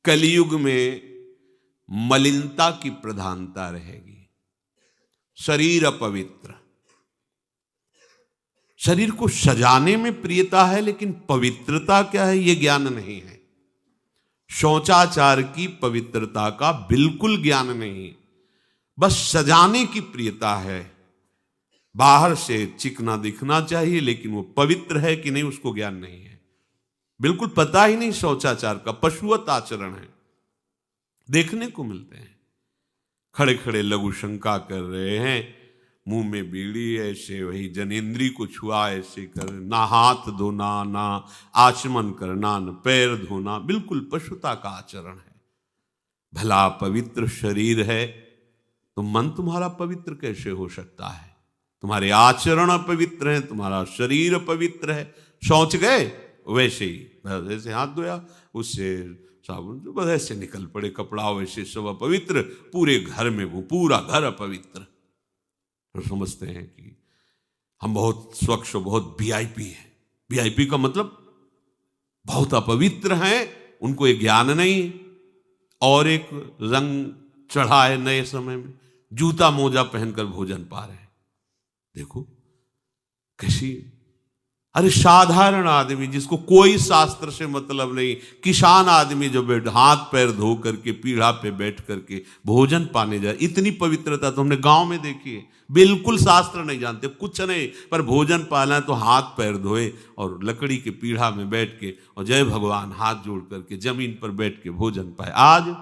कलयुग में मलिनता की प्रधानता रहेगी। शरीर अपवित्र, शरीर को सजाने में प्रियता है, लेकिन पवित्रता क्या है ये ज्ञान नहीं है। शौचाचार की पवित्रता का बिल्कुल ज्ञान नहीं, बस सजाने की प्रियता है। बाहर से चिकना दिखना चाहिए, लेकिन वो पवित्र है कि नहीं उसको ज्ञान नहीं है, बिल्कुल पता ही नहीं। शौचाचार का पशुवत आचरण है, देखने को मिलते हैं। खड़े खड़े लघु शंका कर रहे हैं, मुंह में बीड़ी ऐसे, वही जनेंद्री को छुआ ऐसे कर, ना हाथ धोना, ना आचमन करना, न पैर धोना, बिल्कुल पशुता का आचरण है। भला पवित्र शरीर है तो मन तुम्हारा पवित्र कैसे हो सकता है? तुम्हारे आचरण अपवित्र हैं, तुम्हारा शरीर अपवित्र है। शौच गए वैसे ही, जैसे हाथ धोया उससे साबुन जो बस ऐसे निकल पड़े कपड़ा, वैसे सब अपवित्र, पूरे घर में वो पूरा घर अपवित्र। तो समझते हैं कि हम बहुत स्वच्छ, बहुत वीआईपी हैं। वीआईपी का मतलब बहुत अपवित्र हैं, उनको ये ज्ञान नहीं। और एक रंग चढ़ा है नए समय में, जूता मोजा पहनकर भोजन पा रहे हैं। देखो कैसी, अरे साधारण आदमी जिसको कोई शास्त्र से मतलब नहीं, किसान आदमी जो हाथ पैर धो करके पीढ़ा पे बैठ करके भोजन पाने जाए, इतनी पवित्रता तो हमने गांव में देखी है। बिल्कुल शास्त्र नहीं जानते, कुछ नहीं, पर भोजन पाना है तो हाथ पैर धोए और लकड़ी के पीढ़ा में बैठ के और जय भगवान हाथ जोड़ करके जमीन पर बैठ के भोजन पाए। आज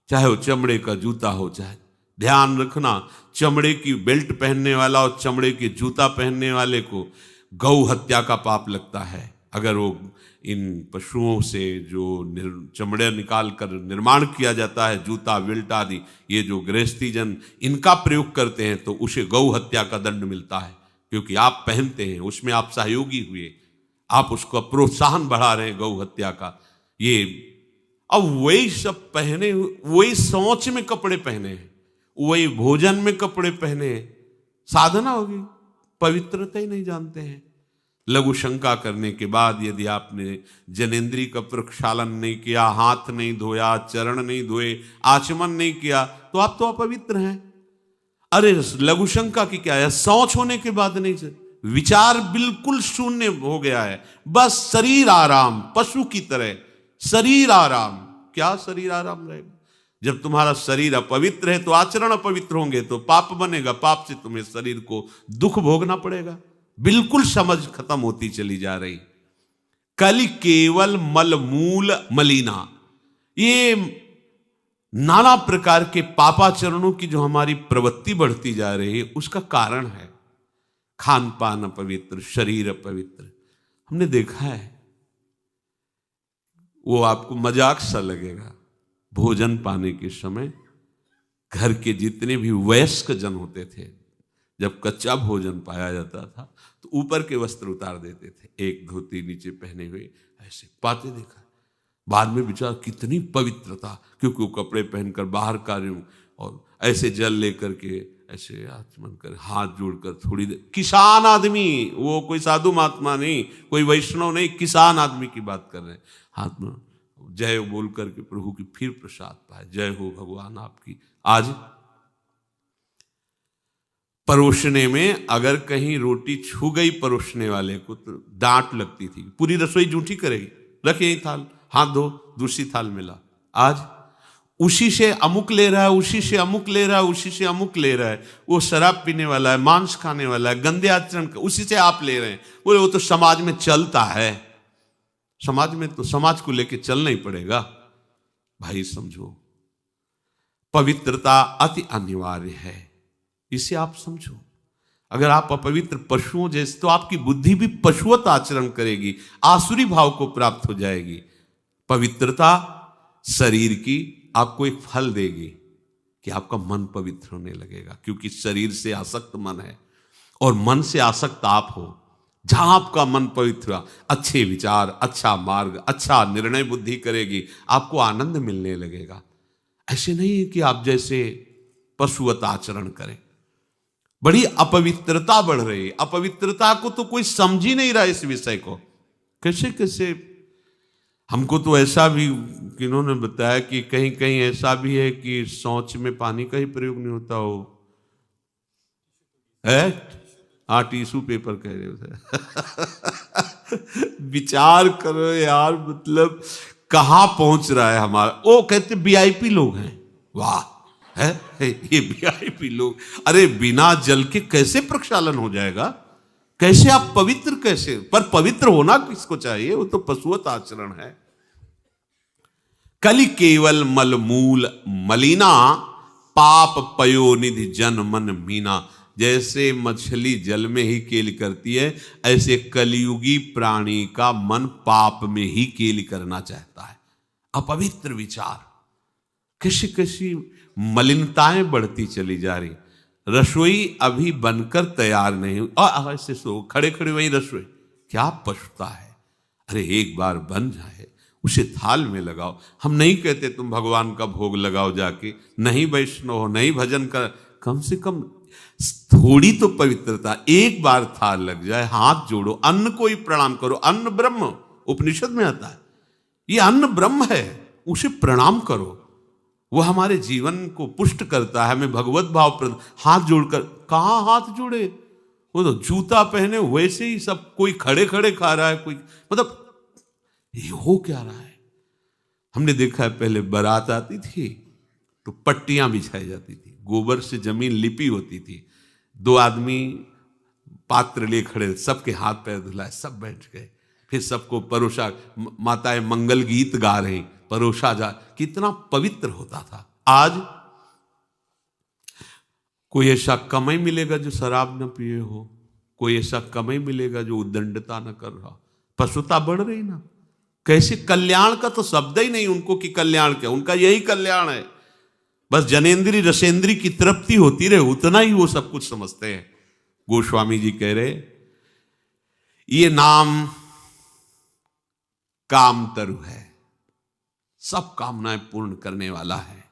चाहे वो चमड़े का जूता हो, चाहे ध्यान रखना, चमड़े की बेल्ट पहनने वाला और चमड़े के जूता पहनने वाले को गौ हत्या का पाप लगता है। अगर वो इन पशुओं से जो चमड़े निकाल कर निर्माण किया जाता है, जूता बेल्ट आदि, ये जो गृहस्थी जन इनका प्रयोग करते हैं तो उसे गौ हत्या का दंड मिलता है, क्योंकि आप पहनते हैं, उसमें आप सहयोगी हुए, आप उसको प्रोत्साहन बढ़ा रहे हैं गौ हत्या का। ये अब वही सब पहने, वही सोच में कपड़े पहने हैं, वही भोजन में कपड़े पहने हैं, साधना होगी, पवित्रता ही नहीं जानते हैं। लघु शंका करने के बाद यदि आपने जनेंद्री का प्रक्षालन नहीं किया, हाथ नहीं धोया, चरण नहीं धोए, आचमन नहीं किया, तो आप तो अपवित्र हैं। अरे लघु शंका की क्या है, शौच होने के बाद नहीं से विचार बिल्कुल शून्य हो गया है, बस शरीर आराम, पशु की तरह शरीर आराम। क्या शरीर आराम रहेगा? जब तुम्हारा शरीर अपवित्र है तो आचरण अपवित्र होंगे तो पाप बनेगा, पाप से तुम्हें शरीर को दुख भोगना पड़ेगा। बिल्कुल समझ खत्म होती चली जा रही। कल केवल मल मूल मलिना, ये नाना प्रकार के पापाचरणों की जो हमारी प्रवृत्ति बढ़ती जा रही है उसका कारण है खान पान अपवित्र, शरीर अपवित्र। हमने देखा है, वो आपको मजाक सा लगेगा, भोजन पाने के समय घर के जितने भी वयस्क जन होते थे, जब कच्चा भोजन पाया जाता था तो ऊपर के वस्त्र उतार देते थे, एक धोती नीचे पहने हुए ऐसे पाते देखा। बाद में विचार कितनी पवित्रता, क्योंकि वो कपड़े पहनकर बाहर कार्य हूं और ऐसे जल लेकर के ऐसे आचमन कर हाथ जोड़कर थोड़ी देर, किसान आदमी, वो कोई साधु महात्मा नहीं, कोई वैष्णव नहीं, किसान आदमी की बात कर रहे हैं। हाथ में जय बोल करके प्रभु की फिर प्रसाद पाए, जय हो भगवान आपकी। आज परोसने में अगर कहीं रोटी छू गई परोसने वाले को तो डांट लगती थी, पूरी रसोई जूठी करेगी, रख यही थाल, हाथ धो, दूसरी थाल मिला। आज उसी से अमुक ले रहा है, उसी से अमुक ले रहा है, उसी से अमुक ले रहा है, वो शराब पीने वाला है, मांस खाने वाला है, गंदे आचरण, उसी से आप ले रहे हैं। बोले वो तो समाज में चलता है, समाज में तो समाज को लेके चलना ही पड़ेगा। भाई समझो, पवित्रता अति अनिवार्य है, इसे आप समझो। अगर आप अपवित्र पशुओं जैसे, तो आपकी बुद्धि भी पशुवत आचरण करेगी, आसुरी भाव को प्राप्त हो जाएगी। पवित्रता शरीर की आपको एक फल देगी कि आपका मन पवित्र होने लगेगा, क्योंकि शरीर से आसक्त मन है और मन से आसक्त आप हो। जहां आपका मन पवित्र हुआ, अच्छे विचार, अच्छा मार्ग, अच्छा निर्णय बुद्धि करेगी, आपको आनंद मिलने लगेगा। ऐसे नहीं है कि आप जैसे पशुवत आचरण करें। बड़ी अपवित्रता बढ़ रही है, अपवित्रता को तो कोई समझ ही नहीं रहा इस विषय को। कैसे कैसे हमको तो ऐसा भी किन्होंने बताया कि कहीं कहीं ऐसा भी है कि शौच में पानी का ही प्रयोग नहीं होता हो है। हाँ, टिश्यू पेपर कह रहे हो। विचार करो यार, मतलब कहाँ पहुंच रहा है हमारा। वो कहते वीआईपी लोग हैं, वाह है ये वीआईपी लोग। अरे बिना जल के कैसे प्रक्षालन हो जाएगा, कैसे आप पवित्र कैसे। पर पवित्र होना किसको चाहिए, वो तो पशुवत आचरण है। कलि केवल मलमूल मलिना, पाप पयोनिधि जन मन मीना। जैसे मछली जल में ही केली करती है, ऐसे कलियुगी प्राणी का मन पाप में ही केली करना चाहता है। अपवित्र विचार, किसी किसी मलिनताएं बढ़ती चली जा रही। रसोई अभी बनकर तैयार नहीं हुई और ऐसे सो खड़े खड़े वही रसोई, क्या पछता है। अरे एक बार बन जाए उसे थाल में लगाओ। हम नहीं कहते तुम भगवान का भोग लगाओ जाके, नहीं वैष्णव हो, नहीं भजन कर, कम से कम थोड़ी तो पवित्रता। एक बार थाल लग जाए, हाथ जोड़ो, अन्न को ही प्रणाम करो। अन्न ब्रह्म, उपनिषद में आता है, ये अन्न ब्रह्म है, उसे प्रणाम करो। वो हमारे जीवन को पुष्ट करता है, हमें भगवत भाव प्रद। हाथ जोड़कर, कहाँ हाथ जोड़े, वो तो जूता पहने वैसे ही सब, कोई खड़े खड़े खा रहा है, कोई मतलब ये हो क्या रहा है। हमने देखा है पहले बारात आती थी तो पट्टियां बिछाई जाती थी, गोबर से जमीन लिपी होती थी, दो आदमी पात्र ले खड़े, सबके हाथ पैर धुलाए, सब बैठ गए, फिर सबको परोसा, माताएं मंगल गीत गा रही, परोसा जा। कितना पवित्र होता था। आज कोई ऐसा कमाई मिलेगा जो शराब न पिए हो, कोई ऐसा कमाई मिलेगा जो उद्दंडता न कर रहा। पशुता बढ़ रही ना। कैसे कल्याण का तो शब्द ही नहीं उनको कि कल्याण क्या, उनका यही कल्याण है, बस जनेन्द्री रसेंद्री की तृप्ति होती रहे, उतना ही वो सब कुछ समझते हैं। गोस्वामी जी कह रहे, ये नाम काम तरु है, सब कामनाएं पूर्ण करने वाला है,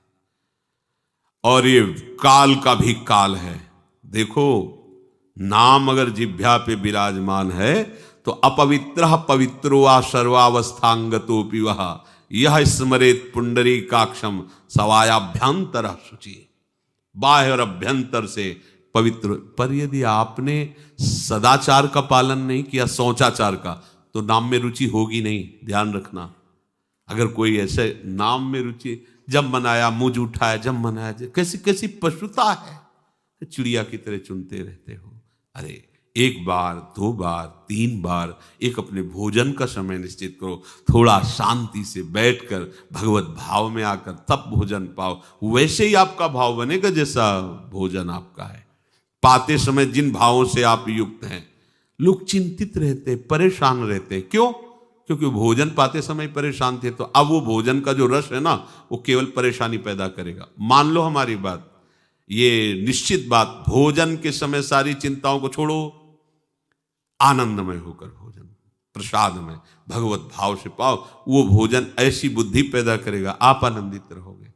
और ये काल का भी काल है। देखो नाम अगर जिह्वा पे विराजमान है तो अपवित्र पवित्रो वा सर्वावस्थांगतोपि वह यह स्मरेत पुंडरीकाक्षम सवायाभ्यंतर शुचि। बाह्य और अभ्यंतर से पवित्र। पर यदि आपने सदाचार का पालन नहीं किया, शौचाचार का, तो नाम में रुचि होगी नहीं, ध्यान रखना। अगर कोई ऐसे नाम में रुचि, जब मनाया मुझ उठाया, जब मनाया, कैसी कैसी पशुता है, चिड़िया की तरह चुनते रहते हो। अरे एक बार, दो बार, तीन बार एक अपने भोजन का समय निश्चित करो, थोड़ा शांति से बैठकर भगवत भाव में आकर तब भोजन पाओ। वैसे ही आपका भाव बनेगा जैसा भोजन आपका है। पाते समय जिन भावों से आप युक्त हैं, लोग चिंतित रहते, परेशान रहते, क्यों? क्योंकि भोजन पाते समय परेशान थे, तो अब वो भोजन का जो रस है ना, वो केवल परेशानी पैदा करेगा। मान लो हमारी बात, ये निश्चित बात, भोजन के समय सारी चिंताओं को छोड़ो, आनंदमय होकर भोजन, प्रसाद में भगवत भाव से पाओ। वो भोजन ऐसी बुद्धि पैदा करेगा, आप आनंदित रहोगे।